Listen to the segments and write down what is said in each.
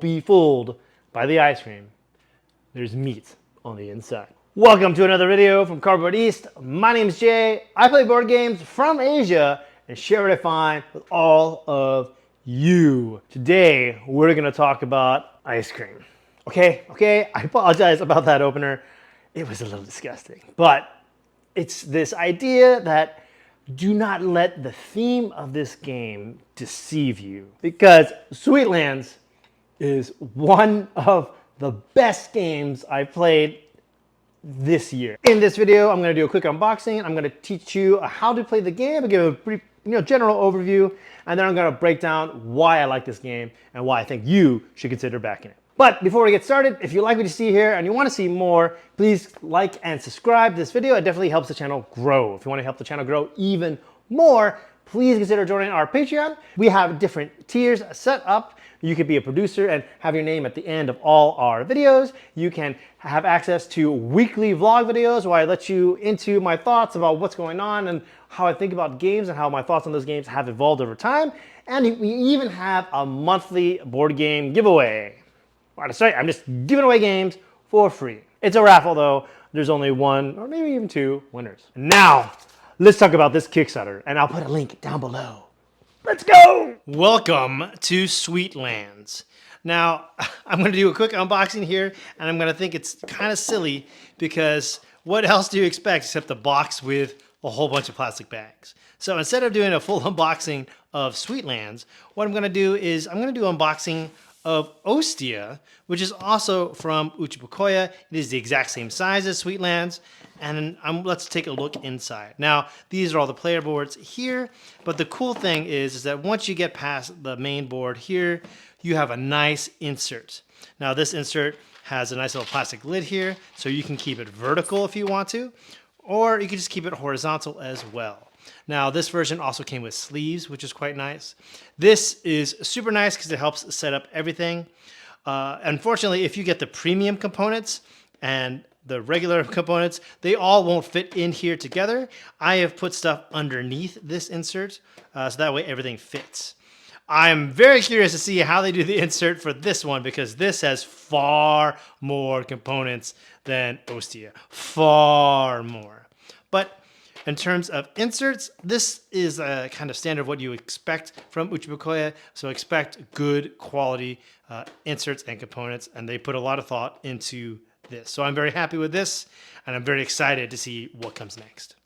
be fooled by the ice cream. There's meat on the inside. Welcome to another video from Cardboard East. My name is Jay. I play board games from Asia and share what I find with all of you. Today, we're gonna talk about ice cream. Okay, I apologize about that opener. It was a little disgusting, but it's this idea that do not let the theme of this game deceive you, because Sweetlands is one of the best games I played this year. In this video, I'm going to do a quick unboxing. I'm going to teach you how to play the game and give a pretty, general overview, and then I'm going to break down why I like this game and why I think you should consider backing it. But before we get started, if you like what you see here and you want to see more, please like and subscribe to this video. It definitely helps the channel grow. If you want to help the channel grow even more, please consider joining our Patreon. We have different tiers set up. You could be a producer and have your name at the end of all our videos. You can have access to weekly vlog videos where I let you into my thoughts about what's going on and how I think about games and how my thoughts on those games have evolved over time. And we even have a monthly board game giveaway. That's right, I'm just giving away games for free. It's a raffle though. There's only one or maybe even two winners. Now, let's talk about this Kickstarter, and I'll put a link down below. Let's go! Welcome to Sweetlands. Now, I'm going to do a quick unboxing here, and I'm going to think it's kind of silly because what else do you expect except a box with a whole bunch of plastic bags? So instead of doing a full unboxing of Sweetlands, what I'm going to do is I'm going to do an unboxing of Ostia, which is also from Uchibacoya. It is the exact same size as Sweetlands. And let's take a look inside. Now, these are all the player boards here, but the cool thing is that once you get past the main board here, you have a nice insert. Now, this insert has a nice little plastic lid here, so you can keep it vertical if you want to, or you can just keep it horizontal as well. Now, this version also came with sleeves, which is quite nice. This is super nice because it helps set up everything. Unfortunately, if you get the premium components and the regular components, they all won't fit in here together. I have put stuff underneath this insert, so that way everything fits. I'm very curious to see how they do the insert for this one because this has far more components than Ostia. Far more. But in terms of inserts, this is a kind of standard of what you expect from Uchibacoya. So expect good quality inserts and components, and they put a lot of thought into this. So I'm very happy with this, and I'm very excited to see what comes next.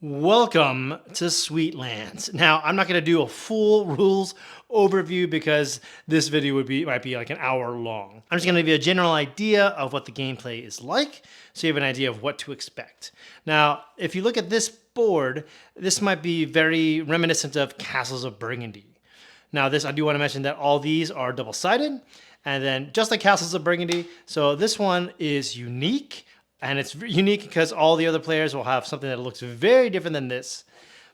Welcome to Sweetlands. Now, I'm not going to do a full rules overview because this video might be like an hour long. I'm just going to give you a general idea of what the gameplay is like, so you have an idea of what to expect. Now, if you look at this board, this might be very reminiscent of Castles of Burgundy. Now, I do want to mention that all these are double-sided, and then just like Castles of Burgundy, so this one is unique. And it's unique because all the other players will have something that looks very different than this.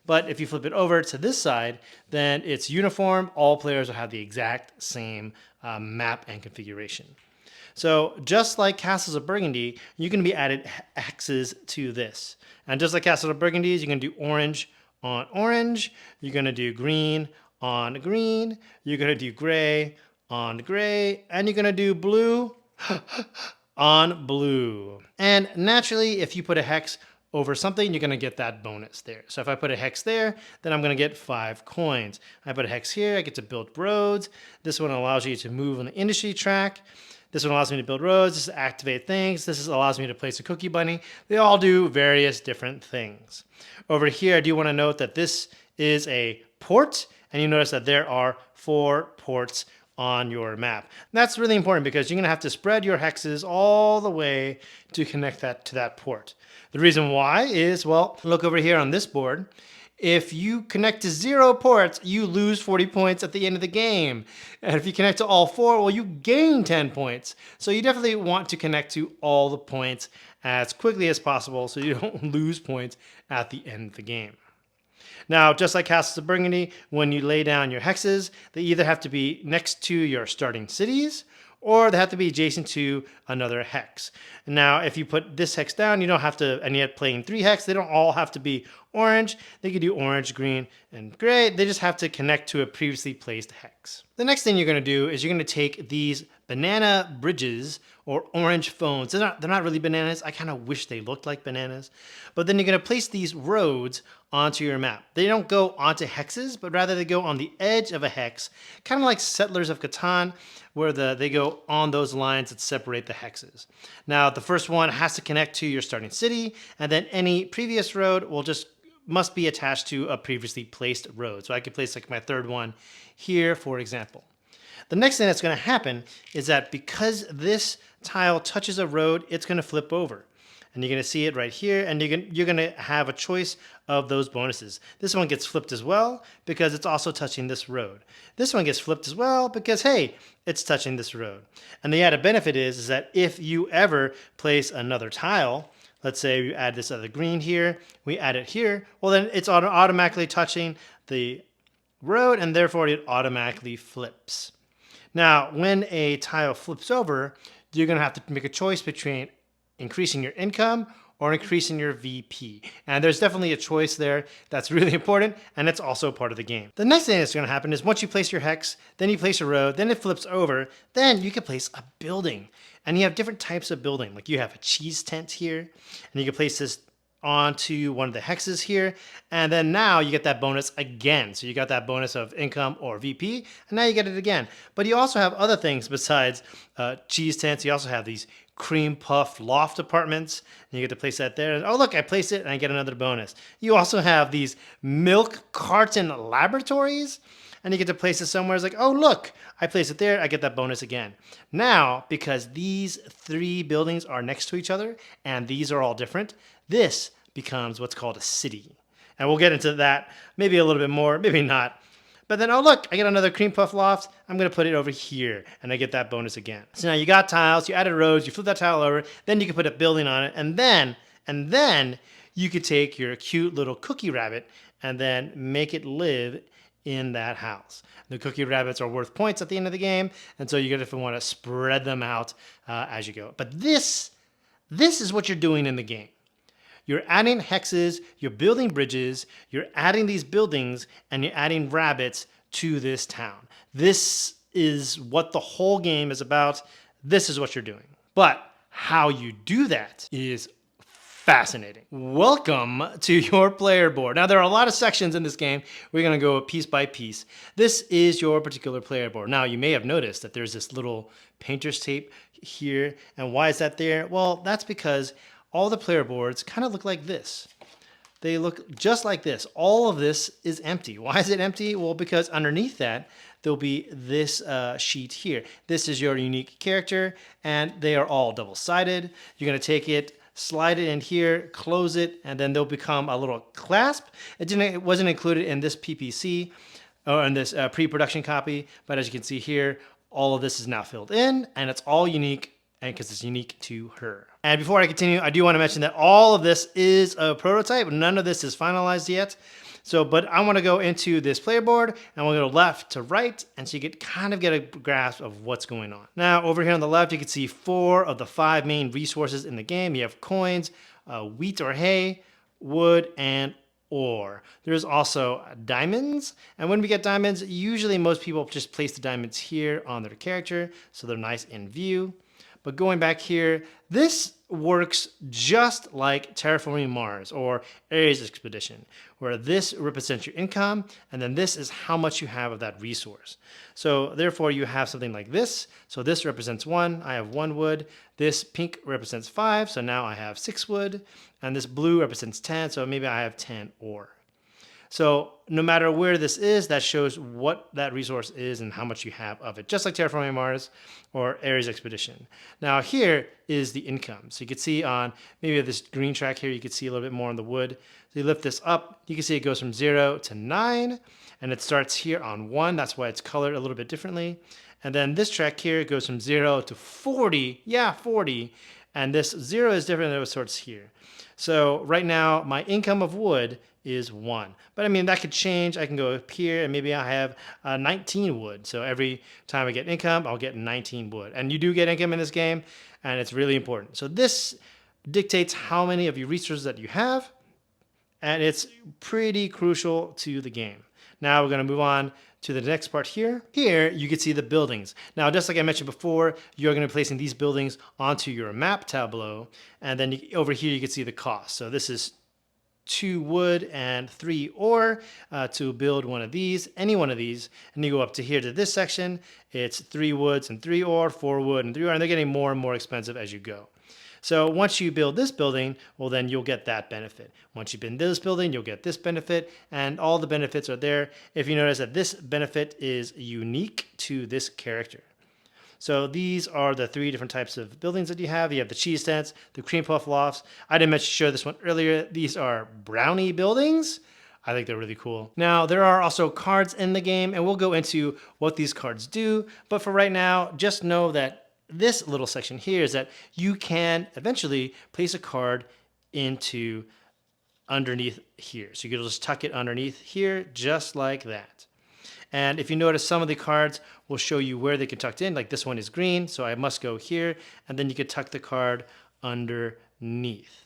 But if you flip it over to this side, then it's uniform. All players will have the exact same map and configuration. So just like Castles of Burgundy, you can be added hexes to this. And just like Castles of Burgundy, you can do orange on orange. You're going to do green on green. You're going to do gray on gray. And you're going to do blue on blue. And naturally, if you put a hex over something, you're going to get that bonus there. So if I put a hex there, then I'm going to get 5 coins. I put a hex here, I get to build roads. This one allows you to move on the industry track. This one allows me to build roads. This activate things. This allows me to place a cookie bunny. They all do various different things. Over here, I do want to note that this is a port, and you notice that there are 4 ports on your map. That's really important because you're going to have to spread your hexes all the way to connect that to that port. The reason why is, well, look over here on this board. If you connect to 0 ports, you lose 40 points at the end of the game. And if you connect to all 4, well, you gain 10 points. So you definitely want to connect to all the points as quickly as possible so you don't lose points at the end of the game. Now, just like Castles of Burgundy, when you lay down your hexes, they either have to be next to your starting cities, or they have to be adjacent to another hex. Now, if you put this hex down, you don't have to, and yet playing 3 hex, they don't all have to be orange, they could do orange, green, and gray. They just have to connect to a previously placed hex. The next thing you're going to do is you're going to take these banana bridges or orange phones. They're not really bananas. I kind of wish they looked like bananas. But then you're going to place these roads onto your map. They don't go onto hexes, but rather they go on the edge of a hex, kind of like Settlers of Catan, where they go on those lines that separate the hexes. Now, the first one has to connect to your starting city, and then any previous road must be attached to a previously placed road. So I could place like my third one here, for example. The next thing that's going to happen is that because this tile touches a road, it's going to flip over. And you're going to see it right here, and you're going to have a choice of those bonuses. This one gets flipped as well because it's also touching this road. This one gets flipped as well because, hey, it's touching this road. And the added benefit is that if you ever place another tile, let's say we add this other green here, we add it here, well then it's automatically touching the road, and therefore it automatically flips. Now, when a tile flips over, you're going to have to make a choice between increasing your income or increasing your VP. And there's definitely a choice there that's really important, and it's also part of the game. The next thing that's going to happen is once you place your hex, then you place a road, then it flips over, then you can place a building. And you have different types of building. Like you have a cheese tent here, and you can place this onto one of the hexes here, and then now you get that bonus again. So you got that bonus of income or VP, and now you get it again. But you also have other things besides cheese tents. You also have these cream puff loft apartments, and you get to place that there. And, oh look, I placed it and I get another bonus. You also have these milk carton laboratories, and you get to place it somewhere. It's like, oh look, I place it there, I get that bonus again. Now, because these three buildings are next to each other and these are all different, this becomes what's called a city. And we'll get into that maybe a little bit more, maybe not. But then, oh look, I get another cream puff loft. I'm going to put it over here, and I get that bonus again. So now you got tiles, you added roads, you flip that tile over, then you can put a building on it, and then you could take your cute little cookie rabbit and then make it live in that house. The cookie rabbits are worth points at the end of the game, and so you're going to want to spread them out as you go. But this is what you're doing in the game. You're adding hexes, you're building bridges, you're adding these buildings, and you're adding rabbits to this town. This is what the whole game is about. This is what you're doing. But how you do that is fascinating. Welcome to your player board. Now, there are a lot of sections in this game. We're going to go piece by piece. This is your particular player board. Now, you may have noticed that there's this little painter's tape here. And why is that there? Well, that's because all the player boards kind of look like this. They look just like this. All of this is empty. Why is it empty? Well, because underneath that, there'll be this sheet here. This is your unique character, and they are all double-sided. You're going to take it, slide it in here, close it, and then they'll become a little clasp. It wasn't included in this PPC or in this pre-production copy, but as you can see here, all of this is now filled in, and it's all unique, and because it's unique to her. And before I continue, I do want to mention that all of this is a prototype. None of this is finalized yet. But I want to go into this player board, and we'll go left to right, and so you kind of get a grasp of what's going on. Now, over here on the left, you can see 4 of the 5 main resources in the game. You have coins, wheat or hay, wood, and ore. There's also diamonds, and when we get diamonds, usually most people just place the diamonds here on their character, so they're nice in view. But going back here, this works just like Terraforming Mars or Ares Expedition, where this represents your income, and then this is how much you have of that resource. So therefore, you have something like this. So this represents 1. I have 1 wood. This pink represents 5. So now I have 6 wood. And this blue represents 10. So maybe I have 10 ore. So no matter where this is, that shows what that resource is and how much you have of it, just like Terraforming Mars or Ares Expedition. Now here is the income. So you can see on maybe this green track here, you can see a little bit more on the wood. So you lift this up, you can see it goes from 0 to 9, and it starts here on 1. That's why it's colored a little bit differently. And then this track here goes from 0 to 40. Yeah, 40. And this 0 is different than it starts here. So right now, my income of wood is 1. But I mean, that could change. I can go up here and maybe I have 19 wood. So every time I get income, I'll get 19 wood. And you do get income in this game, and it's really important. So this dictates how many of your resources that you have. and it's pretty crucial to the game. Now we're going to move on to the next part here. Here you can see the buildings. Now, just like I mentioned before, you're going to be placing these buildings onto your map tableau, and then over here you can see the cost. So this is 2 wood and 3 ore to build one of these, any one of these, and you go up to here to this section. It's 3 woods and 3 ore, 4 wood and 3 ore, and they're getting more and more expensive as you go. So once you build this building, well, then you'll get that benefit. Once you build this building, you'll get this benefit, and all the benefits are there. If you notice that this benefit is unique to this character. So these are the 3 different types of buildings that you have. You have the cheese tents, the cream puff lofts. I didn't mention show this one earlier. These are brownie buildings. I think they're really cool. Now, there are also cards in the game, and we'll go into what these cards do. But for right now, just know that this little section here is that you can eventually place a card into underneath here. So you can just tuck it underneath here, just like that. And if you notice, some of the cards will show you where they get tucked in. Like this one is green, so I must go here, and then you could tuck the card underneath.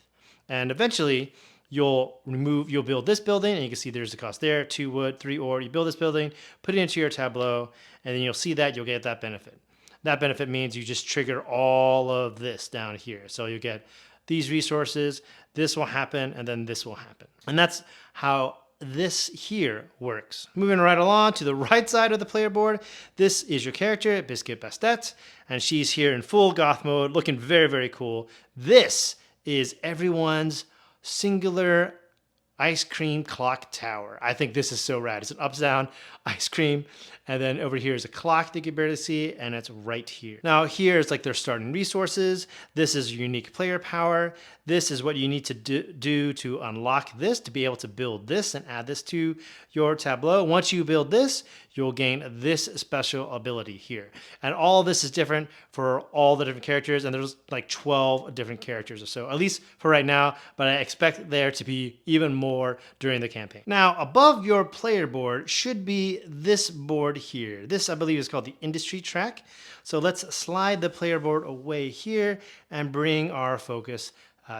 And eventually, you'll build this building, and you can see there's the cost there, 2 wood, 3 ore. You build this building, put it into your tableau, and then you'll see that you'll get that benefit. That benefit means you just trigger all of this down here. So you get these resources, this will happen, and then this will happen. And that's how this here works. Moving right along to the right side of the player board, this is your character, Biscuit Bastet, and she's here in full goth mode, looking very, very cool. This is everyone's singular ice cream clock tower. I think this is so rad. It's an up-down ice cream, and then over here is a clock that you can barely see, and it's right here. Now here is like their starting resources. This is unique player power. This is what you need to do to unlock this, to be able to build this and add this to your tableau. Once you build this, you'll gain this special ability here. And all this is different for all the different characters, and there's like 12 different characters or so, at least for right now, but I expect there to be even more during the campaign. Now, above your player board should be this board here. This, I believe, is called the industry track. So let's slide the player board away here and bring our focus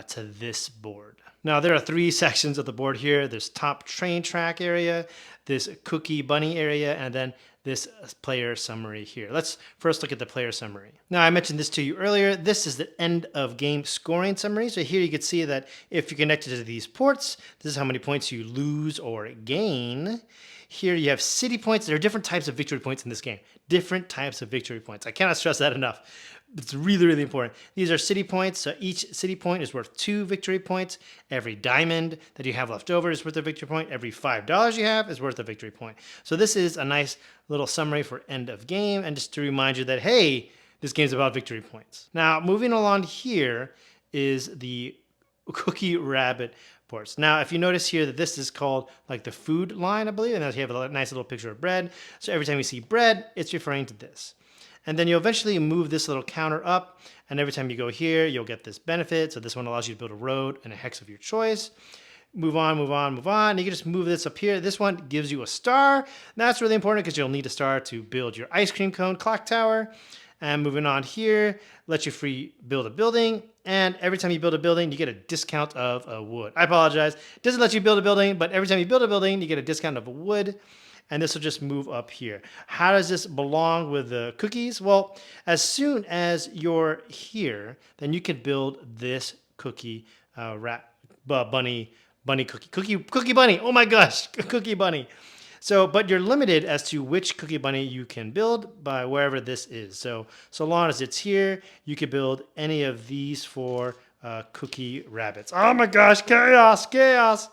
to this board. Now, there are 3 sections of the board here. There's top train track area, this cookie bunny area, and then this player summary here. Let's first look at the player summary. Now, I mentioned this to you earlier. This is the end of game scoring summary. So here you can see that if you're connected to these ports, this is how many points you lose or gain. Here you have city points. There are different types of victory points in this game. Different types of victory points. I cannot stress that enough. It's really, really important. These are city points. So each city point is worth 2 victory points. Every diamond that you have left over is worth a victory point. Every $5 you have is worth a victory point. So this is a nice little summary for end of game, and just to remind you that, hey, this game's about victory points. Now, moving along here is the Cookie Rabbit ports. Now, if you notice here that this is called like the food line, I believe, and you have a nice little picture of bread. So every time you see bread, it's referring to this. And then you'll eventually move this little counter up, and every time you go here, you'll get this benefit. So this one allows you to build a road and a hex of your choice. Move on, move on, move on. You can just move this up here. This one gives you a star. And that's really important because you'll need a star to build your ice cream cone clock tower. And moving on here, lets you free build a building. And every time you build a building, you get a discount of a wood. I apologize. It doesn't let you build a building, but every time you build a building, you get a discount of a wood. And this will just move up here. How does this belong with the cookies? Well, as soon as you're here, then you can build this cookie bunny cookie bunny. Oh my gosh, cookie bunny. So, but you're limited as to which cookie bunny you can build by wherever this is. So long as it's here, you can build any of these 4 cookie rabbits. Oh my gosh, chaos, chaos.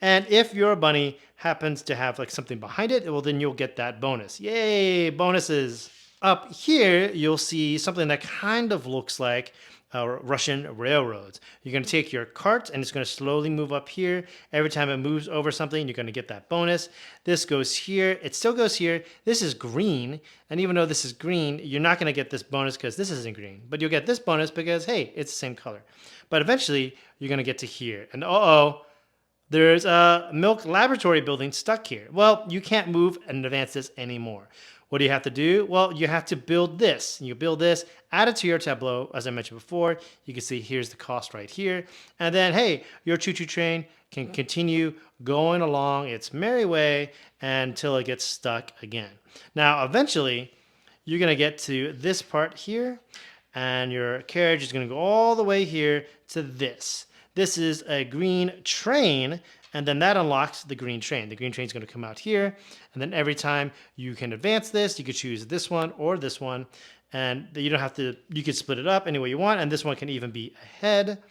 And if your bunny happens to have like something behind it, well, then you'll get that bonus. Yay, bonuses. Up here, you'll see something that kind of looks like Russian railroads. You're going to take your cart and it's going to slowly move up here. Every time it moves over something, you're going to get that bonus. This goes here. It still goes here. This is green. And even though this is green, you're not going to get this bonus because this isn't green. But you'll get this bonus because, hey, it's the same color. But eventually, you're going to get to here. And there's a milk laboratory building stuck here. Well, you can't move and advance this anymore. What do you have to do? Well, you have to build this. You build this, add it to your tableau. As I mentioned before, you can see here's the cost right here. And then, hey, your choo-choo train can continue going along its merry way until it gets stuck again. Now, eventually, you're going to get to this part here, and your carriage is going to go all the way here to this. This is a green train, and then that unlocks the green train. The green train is going to come out here, and then every time you can advance this, you could choose this one or this one, and you don't have to, you could split it up any way you want, and this one can even be ahead.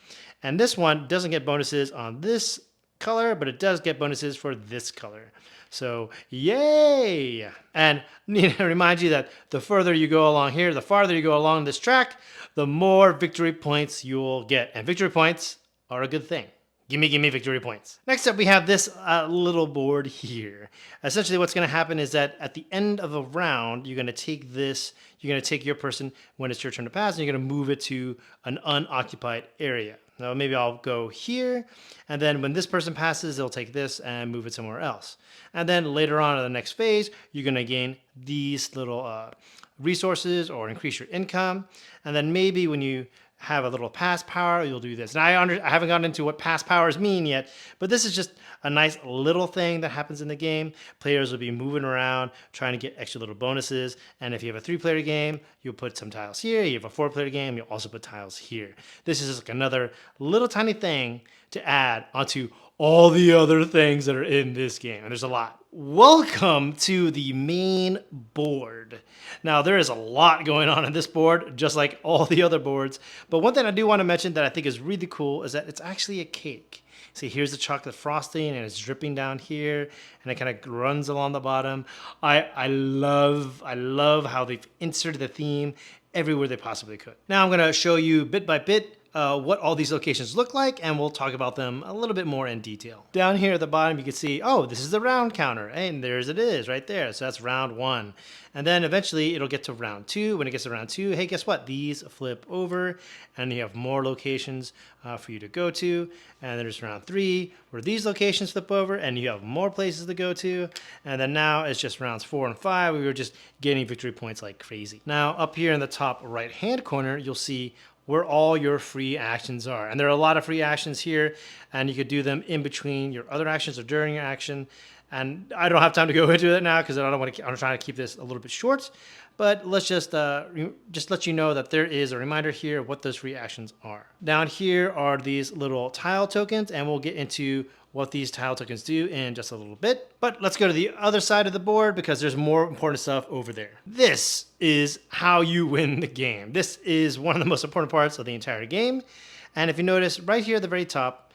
And this one doesn't get bonuses on this color, but it does get bonuses for this color. So yay! And need to remind you that the further you go along here, the farther you go along this track, the more victory points you'll get. And victory points are a good thing. Gimme victory points. Next up, we have this little board here. Essentially, what's going to happen is that at the end of a round, you're going to take this, you're going to take your person when it's your turn to pass, and you're going to move it to an unoccupied area. Now, maybe I'll go here, and then when this person passes, they'll take this and move it somewhere else. And then later on in the next phase, you're going to gain these little resources or increase your income. And then maybe when you have a little pass power, you'll do this. Now, I haven't gotten into what pass powers mean yet, but this is just a nice little thing that happens in the game. Players will be moving around, trying to get extra little bonuses. And if you have a 3-player game, you'll put some tiles here. You have a 4-player game, you'll also put tiles here. This is like another little tiny thing to add onto all the other things that are in this game. And there's a lot. Welcome to the main board. Now, there is a lot going on this board, just like all the other boards. But one thing I do want to mention that I think is really cool is that it's actually a cake. See, here's the chocolate frosting, and it's dripping down here, and it kind of runs along the bottom. I love how they've inserted the theme everywhere they possibly could. Now I'm going to show you bit by bit what all these locations look like, and we'll talk about them a little bit more in detail. Down here at the bottom, you can see, oh, this is the round counter, and there's it is right there. So that's round 1. And then eventually it'll get to round 2. When it gets to round 2, hey, guess what? These flip over, and you have more locations for you to go to. And then there's round 3, where these locations flip over, and you have more places to go to. And then now it's just rounds 4 and 5. We were just getting victory points like crazy. Now up here in the top right-hand corner, you'll see where all your free actions are. And there are a lot of free actions here, and you could do them in between your other actions or during your action. And I don't have time to go into it now because I'm trying to keep this a little bit short. But let's just let you know that there is a reminder here of what those free actions are. Down here are these little tile tokens, and we'll get into what these tile tokens do in just a little bit. But let's go to the other side of the board because there's more important stuff over there. This is how you win the game. This is one of the most important parts of the entire game. And if you notice right here at the very top,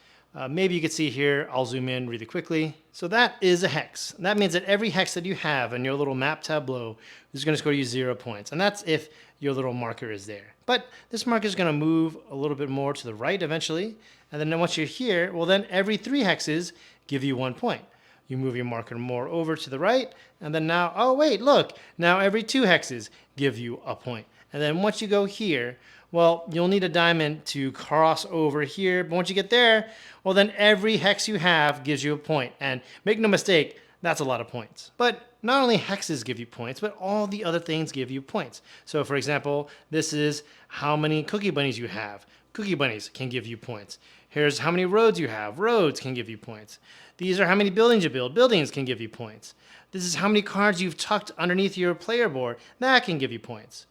maybe you can see here, I'll zoom in really quickly. So that is a hex. That means that every hex that you have in your little map tableau is going to score you 0 points. And that's if your little marker is there. But this marker is going to move a little bit more to the right eventually. And then once you're here, well, then every 3 hexes give you 1 point. You move your marker more over to the right. And then now, oh, wait, look. Now every 2 hexes give you a point. And then once you go here, well, you'll need a diamond to cross over here. But once you get there, well, then every hex you have gives you a point. And make no mistake, that's a lot of points. But not only hexes give you points, but all the other things give you points. So for example, this is how many cookie bunnies you have. Cookie bunnies can give you points. Here's how many roads you have. Roads can give you points. These are how many buildings you build. Buildings can give you points. This is how many cards you've tucked underneath your player board. That can give you points.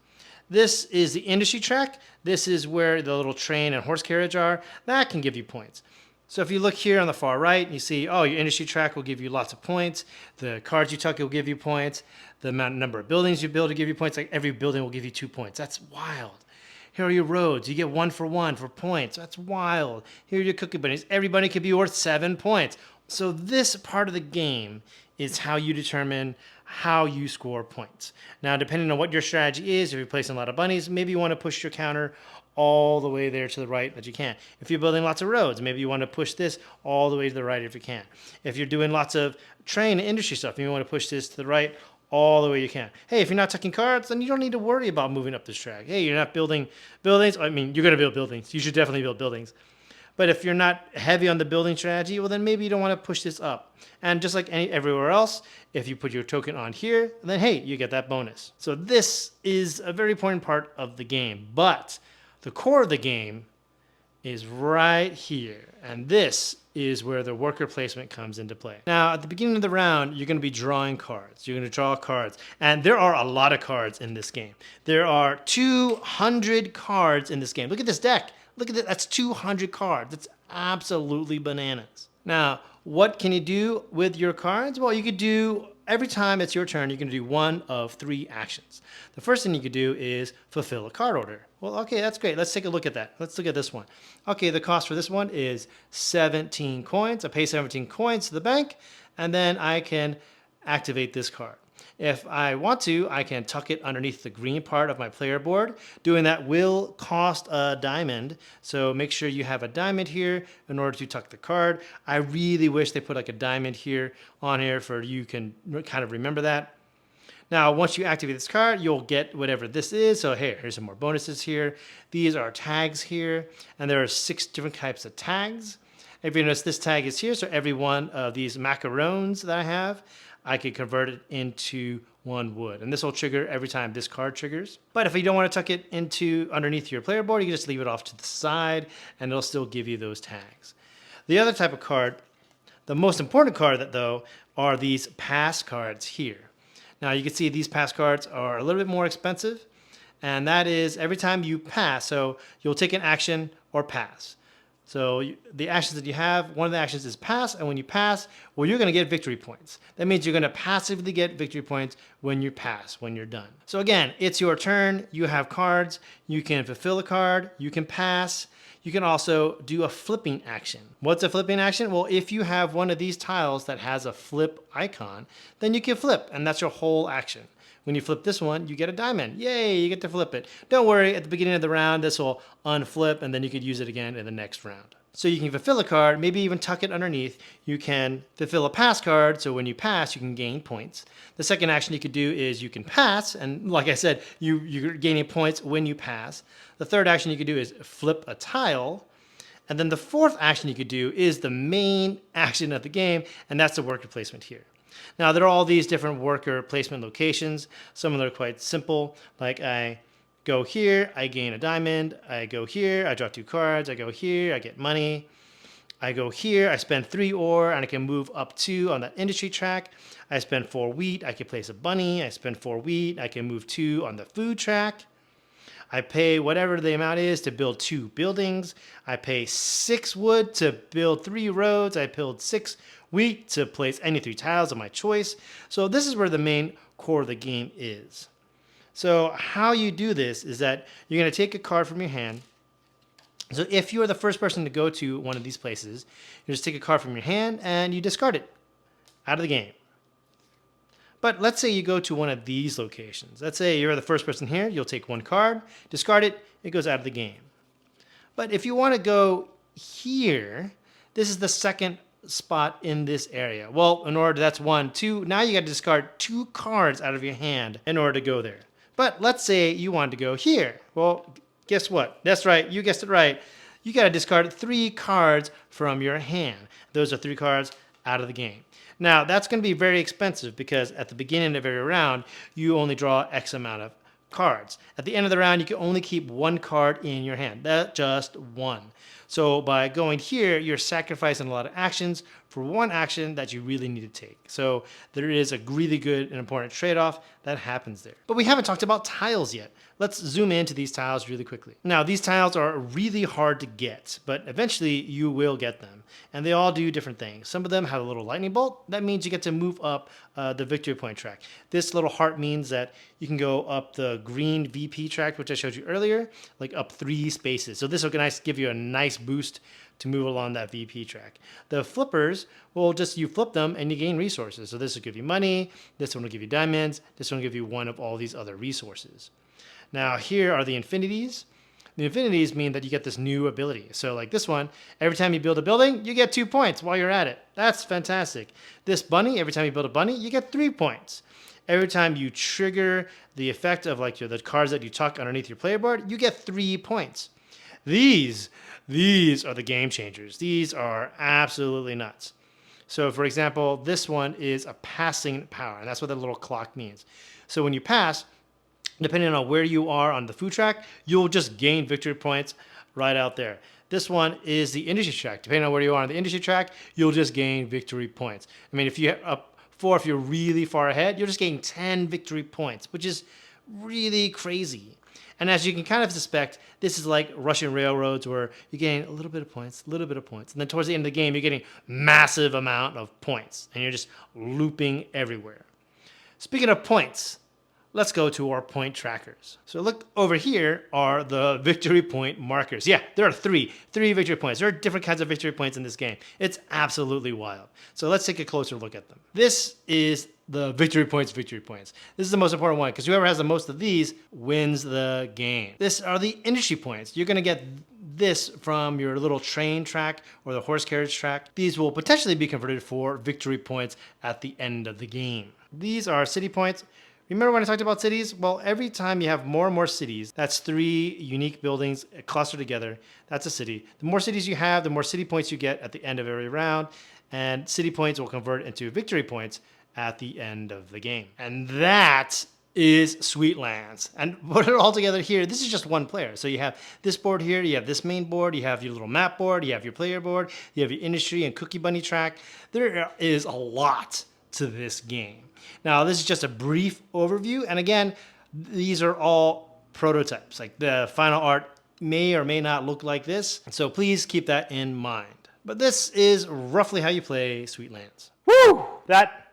This is the industry track. This is where the little train and horse carriage are. That can give you points. So if you look here on the far right, you see, oh, your industry track will give you lots of points. The cards you tuck will give you points. The number of buildings you build will give you points. Like every building will give you 2 points. That's wild. Here are your roads. You get 1 for 1 for points. That's wild. Here are your cookie bunnies. Everybody could be worth 7 points. So this part of the game is how you determine how you score points. Now, depending on what your strategy is, if you're placing a lot of bunnies, maybe you want to push your counter all the way there to the right that you can. If you're building lots of roads, maybe you want to push this all the way to the right if you can. If you're doing lots of train and industry stuff, maybe you want to push this to the right all the way you can. Hey, if you're not tucking cards, then you don't need to worry about moving up this track. Hey, you're not building buildings. I mean, you're going to build buildings. You should definitely build buildings. But if you're not heavy on the building strategy, well, then maybe you don't want to push this up. And just like everywhere else, if you put your token on here, then hey, you get that bonus. So this is a very important part of the game. But the core of the game is right here. And this is where the worker placement comes into play. Now, at the beginning of the round, you're going to be drawing cards. You're going to draw cards. And there are a lot of cards in this game. There are 200 cards in this game. Look at this deck. Look at that. That's 200 cards. That's absolutely bananas. Now, what can you do with your cards? Well, you could do, every time it's your turn, you're going to do one of 3 actions. The first thing you could do is fulfill a card order. Well, okay, that's great. Let's take a look at that. Let's look at this one. Okay, the cost for this one is 17 coins. I pay 17 coins to the bank, and then I can activate this card. If I want to, I can tuck it underneath the green part of my player board. Doing that will cost a diamond, so make sure you have a diamond here in order to tuck the card. I really wish they put like a diamond here on here for you can kind of remember that. Now, once you activate this card, you'll get whatever this is. So here's some more bonuses here. These are tags here, and there are 6 different types of tags. If you notice, this tag is here, so every one of these macarons that I have, I could convert it into 1 wood. And this will trigger every time this card triggers. But if you don't want to tuck it into underneath your player board, you can just leave it off to the side, and it'll still give you those tags. The other type of card, the most important card though, are these pass cards here. Now you can see these pass cards are a little bit more expensive, and that is every time you pass, so you'll take an action or pass. So the actions that you have, one of the actions is pass, and when you pass, well, you're going to get victory points. That means you're going to passively get victory points when you pass, when you're done. So again, it's your turn. You have cards. You can fulfill a card. You can pass. You can also do a flipping action. What's a flipping action? Well, if you have one of these tiles that has a flip icon, then you can flip, and that's your whole action. When you flip this one, you get a diamond. Yay, you get to flip it. Don't worry, at the beginning of the round, this will unflip, and then you could use it again in the next round. So you can fulfill a card, maybe even tuck it underneath. You can fulfill a pass card, so when you pass, you can gain points. The second action you could do is you can pass, and like I said, you're gaining points when you pass. The third action you could do is flip a tile. And then the fourth action you could do is the main action of the game, and that's the worker placement here. Now, there are all these different worker placement locations. Some of them are quite simple, like I go here, I gain a diamond. I go here, I draw 2 cards. I go here, I get money. I go here, I spend 3 ore, and I can move up 2 on that industry track. I spend 4 wheat, I can place a bunny. I spend 4 wheat, I can move 2 on the food track. I pay whatever the amount is to build 2 buildings. I pay 6 wood to build 3 roads. I build 6 wheat to place any 3 tiles of my choice. So this is where the main core of the game is. So how you do this is that you're going to take a card from your hand. So if you're the first person to go to one of these places, you just take a card from your hand and you discard it out of the game. But let's say you go to one of these locations. Let's say you're the first person here. You'll take 1 card, discard it, it goes out of the game. But if you want to go here, this is the second spot in this area. Well, in order, that's 1, 2. Now you got to discard 2 cards out of your hand in order to go there. But let's say you wanted to go here. Well, guess what? That's right. You guessed it right. You got to discard 3 cards from your hand. Those are 3 cards out of the game. Now, that's going to be very expensive because at the beginning of every round, you only draw X amount of cards. At the end of the round, you can only keep 1 card in your hand. That's just 1. So by going here, you're sacrificing a lot of actions for 1 action that you really need to take. So there is a really good and important trade-off that happens there. But we haven't talked about tiles yet. Let's zoom into these tiles really quickly. Now, these tiles are really hard to get, but eventually you will get them. And they all do different things. Some of them have a little lightning bolt. That means you get to move up the victory point track. This little heart means that you can go up the green VP track, which I showed you earlier, like up 3 spaces. So this will give you a nice boost to move along that VP track. The flippers will you flip them and you gain resources. So this will give you money, this one will give you diamonds, this one will give you one of all these other resources. Now here are the infinities. The infinities mean that you get this new ability. So like this one, every time you build a building, you get 2 points while you're at it. That's fantastic. This bunny, every time you build a bunny, you get 3 points. Every time you trigger the effect of like the cards that you tuck underneath your player board, you get 3 points. these are the game changers. These are absolutely nuts. So for example, this one is a passing power, and that's what the little clock means. So when you pass, depending on where you are on the food track, you'll just gain victory points right out there. This one is the industry track. Depending on where you are on the industry track, you'll just gain victory points. I mean, if you have up 4, if you're really far ahead, you're just getting 10 victory points, which is really crazy. And as you can kind of suspect, this is like Russian railroads where you're getting a little bit of points, a little bit of points. And then towards the end of the game, you're getting massive amount of points. And you're just looping everywhere. Speaking of points, let's go to our point trackers. So look over here are the victory point markers. Yeah, there are three victory points. There are different kinds of victory points in this game. It's absolutely wild. So let's take a closer look at them. This is the victory points. This is the most important one because whoever has the most of these wins the game. This are the industry points. You're gonna get this from your little train track or the horse carriage track. These will potentially be converted for victory points at the end of the game. These are city points. Remember when I talked about cities? Well, every time you have more and more cities, that's 3 unique buildings clustered together, that's a city. The more cities you have, the more city points you get at the end of every round, and city points will convert into victory points at the end of the game. And that is Sweetlands. And put it all together here, this is just one player. So you have this board here, you have this main board, you have your little map board, you have your player board, you have your industry and cookie bunny track. There is a lot to this game. Now, this is just a brief overview. And again, these are all prototypes. Like the final art may or may not look like this. So please keep that in mind. But this is roughly how you play Sweetlands. Woo! That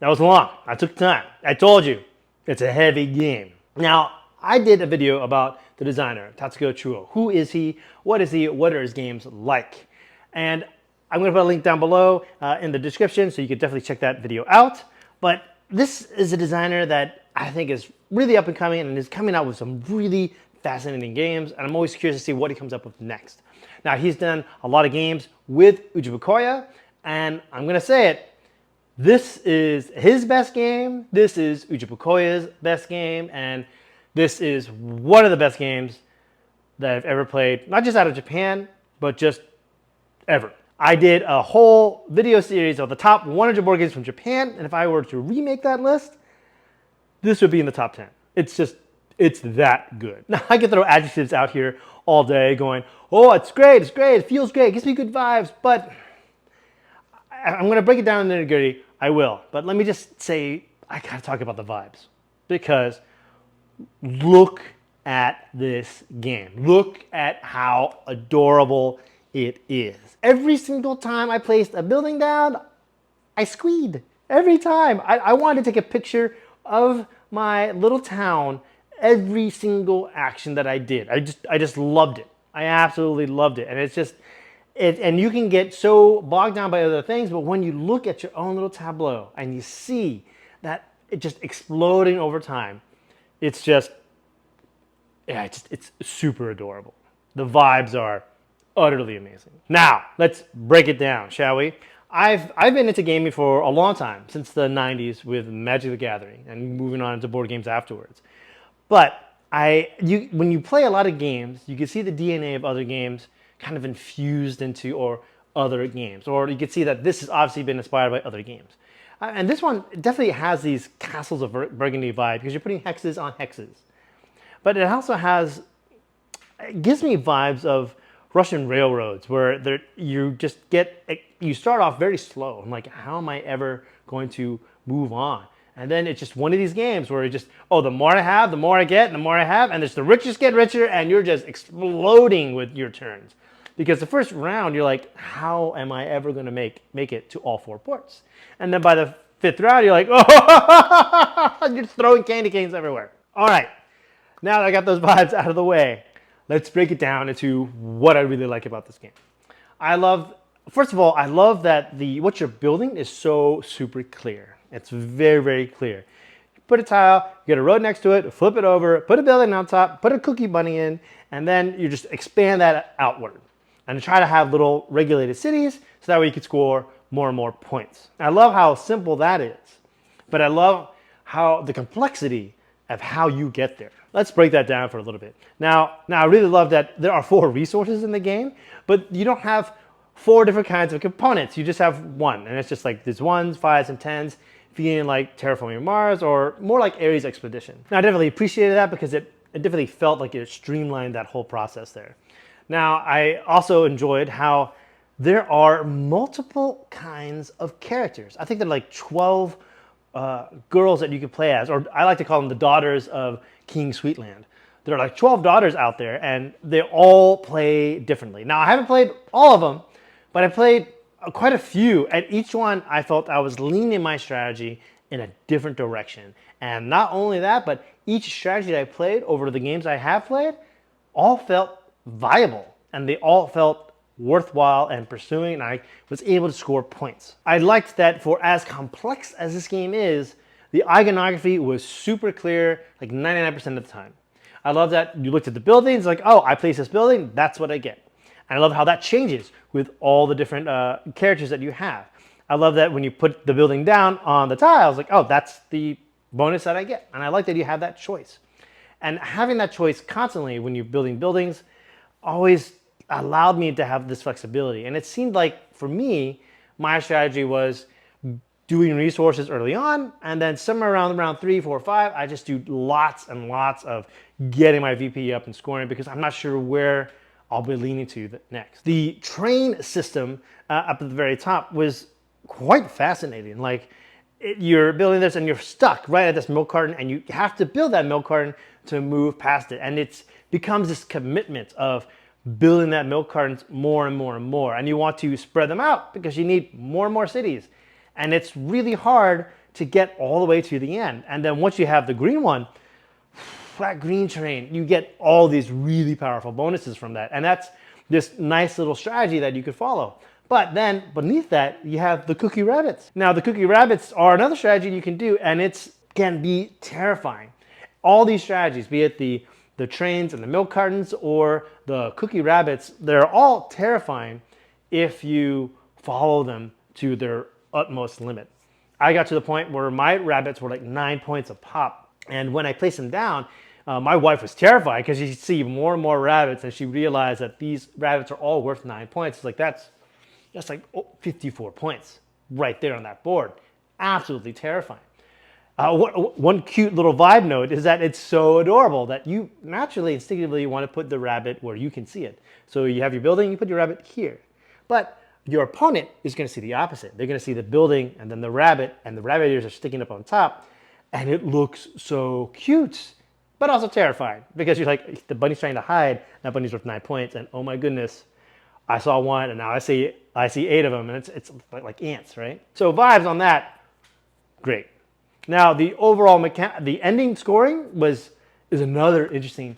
was long. I took time. I told you, it's a heavy game. Now, I did a video about the designer, Totsuca Chuo. Who is he? What is he? What are his games like? And I'm going to put a link down below in the description so you can definitely check that video out. But this is a designer that I think is really up and coming and is coming out with some really fascinating games. And I'm always curious to see what he comes up with next. Now, he's done a lot of games with Uchibacoya, and I'm going to say it. This is his best game. This is Uchibacoya's best game. And this is one of the best games that I've ever played, not just out of Japan, but just ever. I did a whole video series of the top 100 board games from Japan, and if I were to remake that list, this would be in the top 10. It's that good. Now, I can throw adjectives out here all day going, oh, it's great, it feels great, it gives me good vibes, but I'm going to break it down in the nitty-gritty. I will, but let me just say, I got to talk about the vibes, because look at this game. Look at how adorable it is. Every single time I placed a building down, I squeed. Every time. I wanted to take a picture of my little town every single action that I did. I just loved it. I absolutely loved it. And it's just, and you can get so bogged down by other things, but when you look at your own little tableau and you see that it just exploding over time, it's just, yeah, it's super adorable. The vibes are utterly amazing. Now, let's break it down, shall we? I've been into gaming for a long time, since the 90s with Magic the Gathering and moving on into board games afterwards. But when you play a lot of games, you can see the DNA of other games kind of infused into or other games. Or you can see that this has obviously been inspired by other games. And this one definitely has these Castles of Burgundy vibe because you're putting hexes on hexes. But it also it gives me vibes of Russian railroads where you start off very slow. I'm like, how am I ever going to move on? And then it's just one of these games where the more I have, the more I get, and the more I have, and the richest get richer, and you're just exploding with your turns. Because the first round, you're like, how am I ever going to make it to all 4 ports? And then by the 5th round, you're like, oh, you're just throwing candy canes everywhere. All right, now that I got those vibes out of the way, let's break it down into what I really like about this game. First of all, I love that what you're building is so super clear. It's very, very clear. You put a tile, you get a road next to it, flip it over, put a building on top, put a cookie bunny in, and then you just expand that outward. And try to have little regulated cities so that way you can score more and more points. I love how simple that is, but I love how the complexity of how you get there. Let's break that down for a little bit. Now I really love that there are 4 resources in the game, but you don't have 4 different kinds of components. You just have one, and it's just like there's 1s, 5s, and 10s, feeling like Terraforming Mars or more like Ares Expedition. Now I definitely appreciated that because it definitely felt like it streamlined that whole process there. Now I also enjoyed how there are multiple kinds of characters. I think there are like 12 girls that you can play as, or I like to call them the daughters of King Sweetland. There are like 12 daughters out there, and they all play differently. Now, I haven't played all of them, but I played quite a few, and each one I felt I was leaning my strategy in a different direction. And not only that, but each strategy that I played over the games I have played all felt viable, and they all felt worthwhile and pursuing, and I was able to score points. I liked that for as complex as this game is, the iconography was super clear like 99% of the time. I love that you looked at the buildings like, oh, I place this building, that's what I get. And I love how that changes with all the different characters that you have. I love that when you put the building down on the tiles, like, oh, that's the bonus that I get. And I like that you have that choice. And having that choice constantly when you're building buildings always allowed me to have this flexibility. And it seemed like, for me, my strategy was doing resources early on, and then somewhere around round 3, 4, 5, I just do lots and lots of getting my VP up and scoring because I'm not sure where I'll be leaning to next. The train system up at the very top was quite fascinating. Like, you're building this and you're stuck right at this milk carton, and you have to build that milk carton to move past it. And it becomes this commitment of building that milk cartons more and more and more. And you want to spread them out because you need more and more cities. And it's really hard to get all the way to the end. And then once you have the green one, that green train, you get all these really powerful bonuses from that. And that's this nice little strategy that you could follow. But then beneath that, you have the cookie rabbits. Now, the cookie rabbits are another strategy you can do, and it can be terrifying. All these strategies, be it the trains and the milk cartons or the cookie rabbits, they're all terrifying if you follow them to their utmost limit. I got to the point where my rabbits were like 9 points a pop. And when I placed them down, my wife was terrified because she'd see more and more rabbits, and she realized that these rabbits are all worth 9 points. It's like, that's like 54 points right there on that board. Absolutely terrifying. One cute little vibe note is that it's so adorable that you naturally, instinctively want to put the rabbit where you can see it. So you have your building, you put your rabbit here. But your opponent is going to see the opposite. They're going to see the building and then the rabbit, and the rabbit ears are sticking up on top. And it looks so cute, but also terrifying because you're like, the bunny's trying to hide. That bunny's worth 9 points, and oh my goodness, I saw one, and now I see 8 of them, and it's like ants, right? So vibes on that, great. Now the overall the ending scoring is another interesting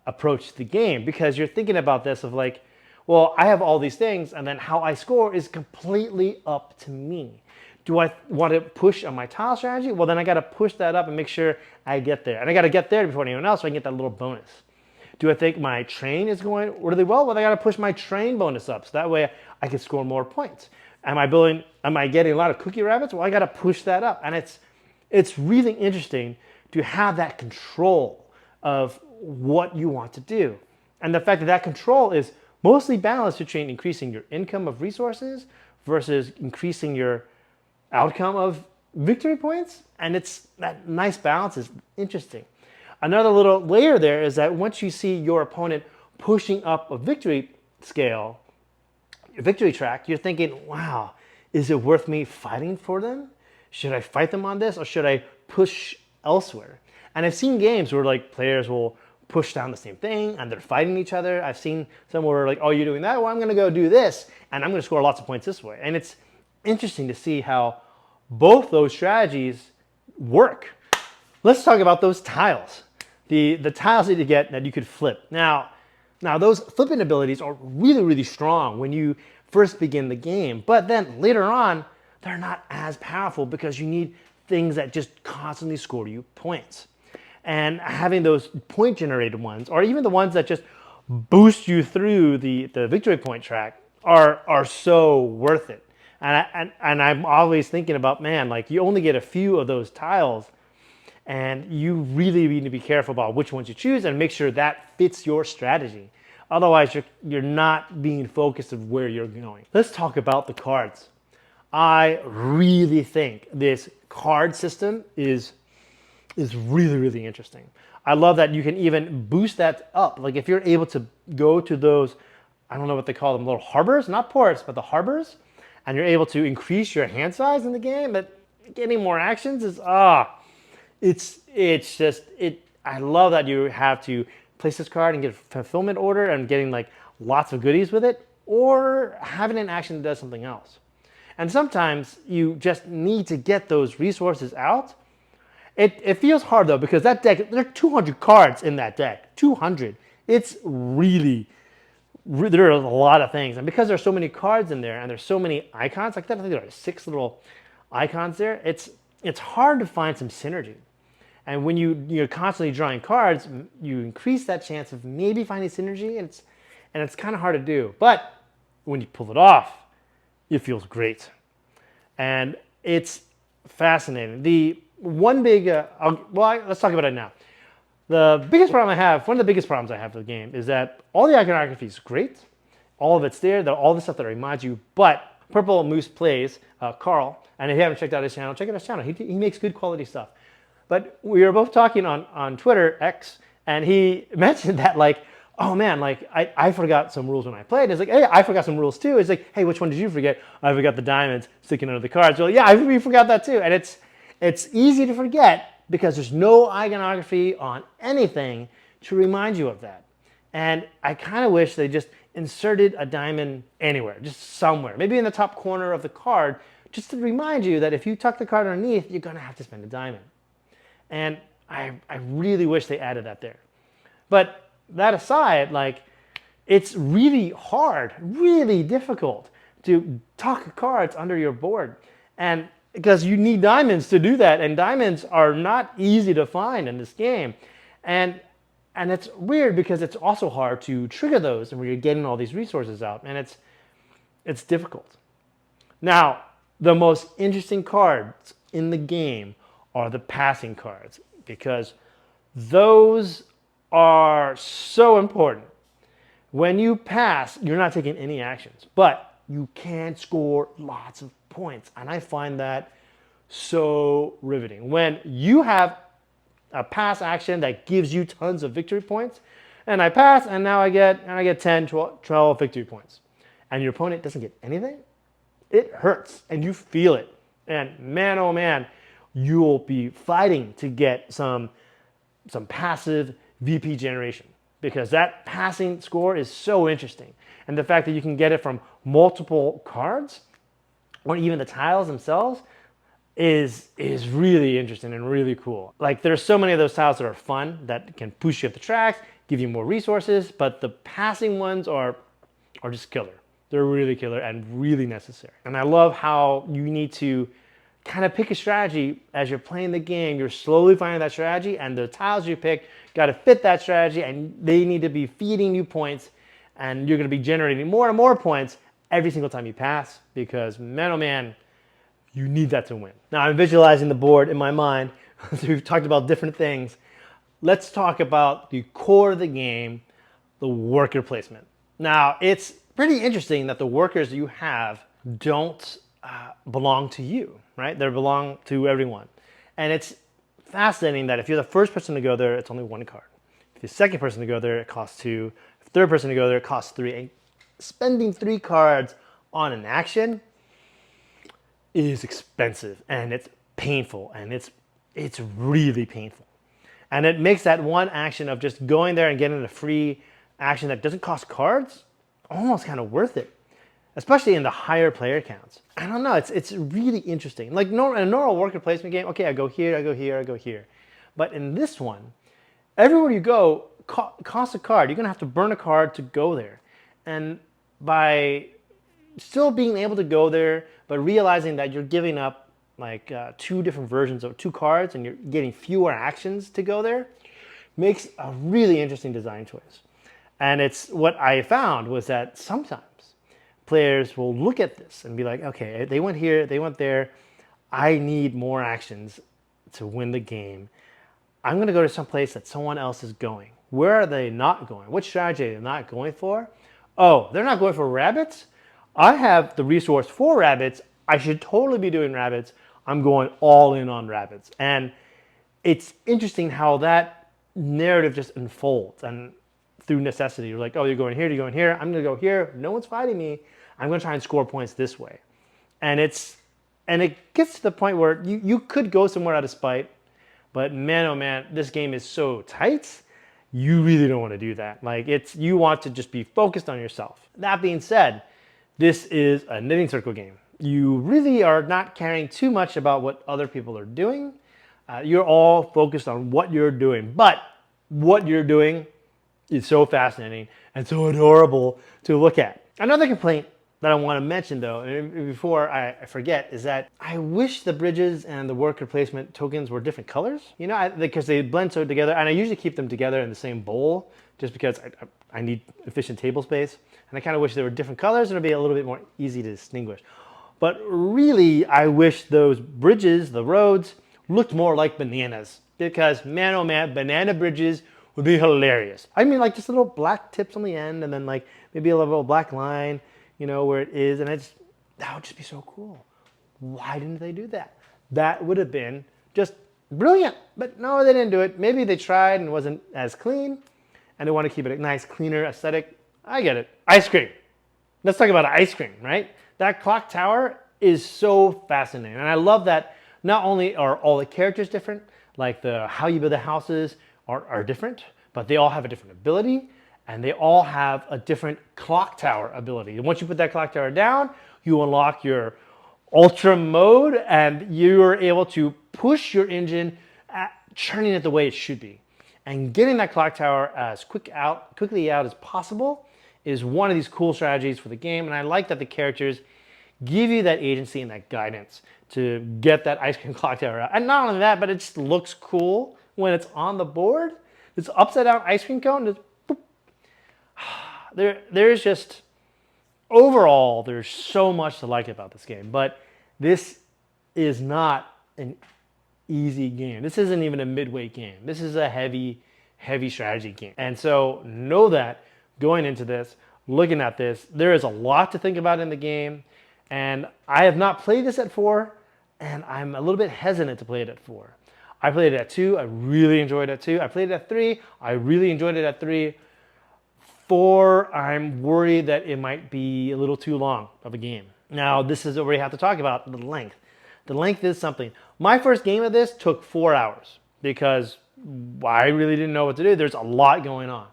approach to the game, because you're thinking about this of like, well, I have all these things, and then how I score is completely up to me. Do I want to push on my tile strategy? Well, then I got to push that up and make sure I get there. And I got to get there before anyone else so I can get that little bonus. Do I think my train is going really well? Well, I got to push my train bonus up so that way I can score more points. Am I getting a lot of cookie rabbits? Well, I got to push that up. And it's really interesting to have that control of what you want to do. And the fact that that control is mostly balanced between increasing your income of resources versus increasing your outcome of victory points. And that nice balance is interesting. Another little layer there is that once you see your opponent pushing up a victory scale, your victory track, you're thinking, wow, is it worth me fighting for them? Should I fight them on this, or should I push elsewhere? And I've seen games where like players will push down the same thing and they're fighting each other. I've seen some where like, oh, you're doing that? Well, I'm going to go do this, and I'm going to score lots of points this way. And it's interesting to see how both those strategies work. Let's talk about those tiles. The tiles that you get that you could flip. Now those flipping abilities are really, really strong when you first begin the game, but then later on, they're not as powerful because you need things that just constantly score you points. And having those point generated ones, or even the ones that just boost you through the victory point track, are so worth it. And I'm always thinking about, man, like you only get a few of those tiles, And you really need to be careful about which ones you choose and make sure that fits your strategy. Otherwise, you're not being focused of where you're going. Let's talk about the cards. I really think this card system is really, really interesting. I love that you can even boost that up. Like if you're able to go to those, I don't know what they call them, little harbors, not ports, but the harbors, and you're able to increase your hand size in the game, but getting more actions is, it's just, I love that you have to place this card and get a fulfillment order and getting like lots of goodies with it, or having an action that does something else. And sometimes you just need to get those resources out. It feels hard though, because that deck, there are 200 cards in that deck, 200. It's really, there are a lot of things. And because there's so many cards in there and there's so many icons like that, I think there are 6 little icons there, it's hard to find some synergy. And when you're constantly drawing cards, you increase that chance of maybe finding synergy, and it's kind of hard to do. But when you pull it off, it feels great. And it's fascinating. The one big, let's talk about it now. The biggest problem I have, one of the biggest problems I have with the game is that all the iconography is great. All of it's there, all the stuff that reminds you, but Purple Moose Plays, Carl, and if you haven't checked out his channel, check out his channel. He makes good quality stuff. But we were both talking on Twitter, X, and he mentioned that like, oh man, like I forgot some rules when I played. It's like, hey, I forgot some rules too. It's like, hey, which one did you forget? I forgot the diamonds sticking under the cards. Well, yeah, we forgot that too. And it's easy to forget because there's no iconography on anything to remind you of that. And I kind of wish they just inserted a diamond anywhere, just somewhere, maybe in the top corner of the card, just to remind you that if you tuck the card underneath, you're gonna have to spend a diamond. And I really wish they added that there. But that aside, like, it's really hard, really difficult to tuck cards under your board. And because you need diamonds to do that, and diamonds are not easy to find in this game. And it's weird because it's also hard to trigger those and where you're getting all these resources out, and it's difficult. Now, the most interesting cards in the game are the passing cards, because those are so important. When you pass, you're not taking any actions, but you can score lots of points. And I find that so riveting. When you have a pass action that gives you tons of victory points, and I pass, and now I get 10, 12 victory points, and your opponent doesn't get anything, it hurts, and you feel it. And man, oh man, you'll be fighting to get some passive VP generation, because that passing score is so interesting. And the fact that you can get it from multiple cards or even the tiles themselves is really interesting and really cool. Like, there's so many of those tiles that are fun, that can push you up the tracks, give you more resources, but the passing ones are just killer. They're really killer and really necessary. And I love how you need to kind of pick a strategy as you're playing the game. You're slowly finding that strategy, and the tiles you pick got to fit that strategy, and they need to be feeding you points, and you're going to be generating more and more points every single time you pass, because man, oh man, you need that to win. Now, I'm visualizing the board in my mind. So we've talked about different things. Let's talk about the core of the game, the worker placement. Now, it's pretty interesting that the workers you have don't belong to you, right? They belong to everyone. And it's fascinating that if you're the first person to go there, it's only 1 card. If you're the second person to go there, it costs 2. If the third person to go there, it costs 3. And spending 3 cards on an action is expensive, and it's painful, and it's really painful. And it makes that one action of just going there and getting a free action that doesn't cost cards almost kind of worth it, especially in the higher player counts. I don't know, it's really interesting. Like in a normal worker placement game, okay, I go here, I go here, I go here. But in this one, everywhere you go costs a card. You're gonna have to burn a card to go there. And by still being able to go there, but realizing that you're giving up like 2 different versions of 2 cards and you're getting fewer actions to go there, makes a really interesting design choice. And it's what I found was that sometimes players will look at this and be like, okay, they went here, they went there. I need more actions to win the game. I'm going to go to some place that someone else is going. Where are they not going? What strategy are they not going for? Oh, they're not going for rabbits? I have the resource for rabbits. I should totally be doing rabbits. I'm going all in on rabbits. And it's interesting how that narrative just unfolds. And through necessity, you're like, oh, you're going here, you're going here. I'm going to go here. No one's fighting me. I'm going to try and score points this way. And it gets to the point where you could go somewhere out of spite. But man, oh man, this game is so tight, you really don't want to do that. Like you want to just be focused on yourself. That being said, this is a knitting circle game. You really are not caring too much about what other people are doing. You're all focused on what you're doing. But what you're doing is so fascinating and so adorable to look at. Another complaint that I want to mention though, before I forget, is that I wish the bridges and the worker placement tokens were different colors, you know, because they blend so together, and I usually keep them together in the same bowl just because I need efficient table space, and I kind of wish they were different colors and it'd be a little bit more easy to distinguish. But really, I wish those bridges, the roads, looked more like bananas, because man, oh man, banana bridges would be hilarious. I mean, like just little black tips on the end and then like maybe a little black line, you know, where it is, and that would just be so cool. Why didn't they do that? That would have been just brilliant, but no, they didn't do it. Maybe they tried and it wasn't as clean, and they want to keep it a nice, cleaner aesthetic. I get it. Ice cream. Let's talk about ice cream, right? That clock tower is so fascinating, and I love that not only are all the characters different, like how you build the houses are different, but they all have a different ability. And they all have a different clock tower ability. And once you put that clock tower down, you unlock your ultra mode, and you're able to push your engine churning it the way it should be. And getting that clock tower as quickly out as possible is one of these cool strategies for the game. And I like that the characters give you that agency and that guidance to get that ice cream clock tower out. And not only that, but it just looks cool when it's on the board. This upside down ice cream cone, there's just, overall, there's so much to like about this game, but this is not an easy game. This isn't even a midweight game. This is a heavy strategy game. And so know that going into this, looking at this, there is a lot to think about in the game, and I have not played this at 4, and I'm a little bit hesitant to play it at 4. I played it at 2, I really enjoyed it at 2. I played it at 3, I really enjoyed it at 3. 4, I'm worried that it might be a little too long of a game. Now, this is where we have to talk about the length. The length is something. My first game of this took 4 hours because I really didn't know what to do. There's a lot going on.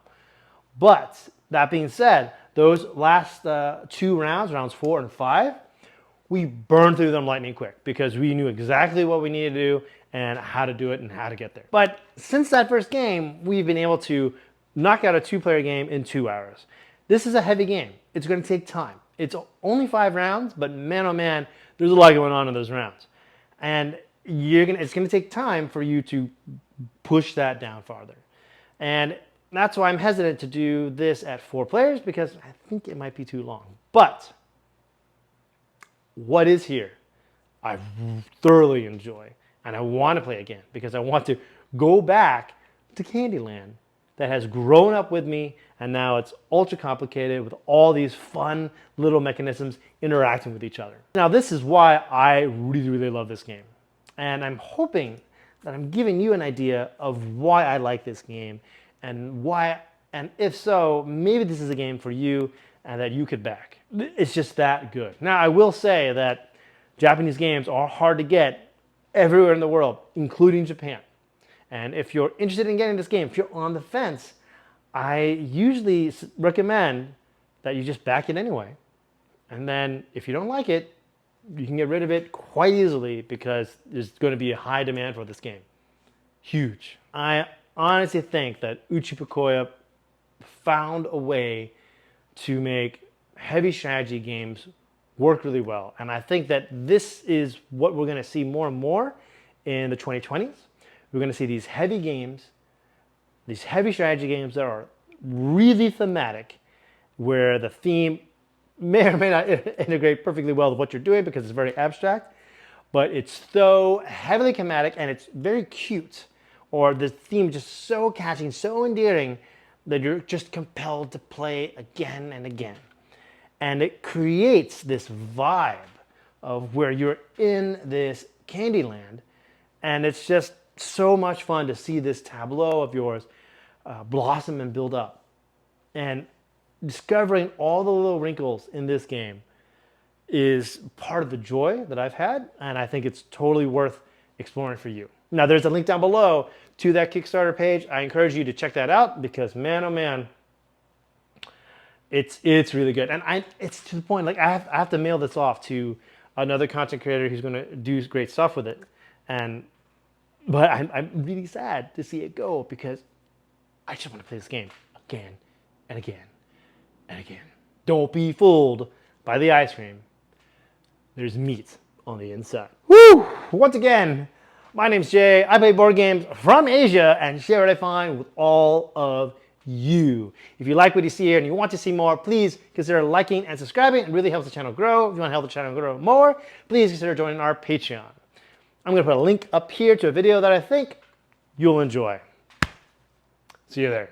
But that being said, those last 2 rounds, rounds 4 and 5, we burned through them lightning quick because we knew exactly what we needed to do and how to do it and how to get there. But since that first game, we've been able to knock out a 2-player game in 2 hours. This is a heavy game. It's going to take time. It's only 5 rounds, but man, oh man, there's a lot going on in those rounds. And it's going to take time for you to push that down farther. And that's why I'm hesitant to do this at 4 players, because I think it might be too long. But what is here, I thoroughly enjoy, and I want to play again because I want to go back to Candyland that has grown up with me, and now it's ultra complicated with all these fun little mechanisms interacting with each other. Now, this is why I really love this game. And I'm hoping that I'm giving you an idea of why I like this game and why, and if so, maybe this is a game for you and that you could back. It's just that good. Now, I will say that Japanese games are hard to get everywhere in the world, including Japan. And if you're interested in getting this game, if you're on the fence, I usually recommend that you just back it anyway. And then if you don't like it, you can get rid of it quite easily because there's going to be a high demand for this game. Huge. I honestly think that Uchibacoya found a way to make heavy strategy games work really well. And I think that this is what we're going to see more and more in the 2020s. We're going to see these heavy games, these heavy strategy games that are really thematic, where the theme may or may not integrate perfectly well with what you're doing because it's very abstract, but it's so heavily thematic and it's very cute, or the theme just so catching, so endearing that you're just compelled to play again and again. And it creates this vibe of where you're in this candy land, and it's just so much fun to see this tableau of yours blossom and build up. And discovering all the little wrinkles in this game is part of the joy that I've had, and I think it's totally worth exploring for you. Now, there's a link down below to that Kickstarter page. I encourage you to check that out because, man, oh man, it's really good. And it's to the point, like I have to mail this off to another content creator who's going to do great stuff with it. But I'm really sad to see it go because I just want to play this game again and again and again. Don't be fooled by the ice cream. There's meat on the inside. Woo! Once again, my name's Jay. I play board games from Asia and share what I find with all of you. If you like what you see here and you want to see more, please consider liking and subscribing. It really helps the channel grow. If you want to help the channel grow more, please consider joining our Patreon. I'm going to put a link up here to a video that I think you'll enjoy. See you there.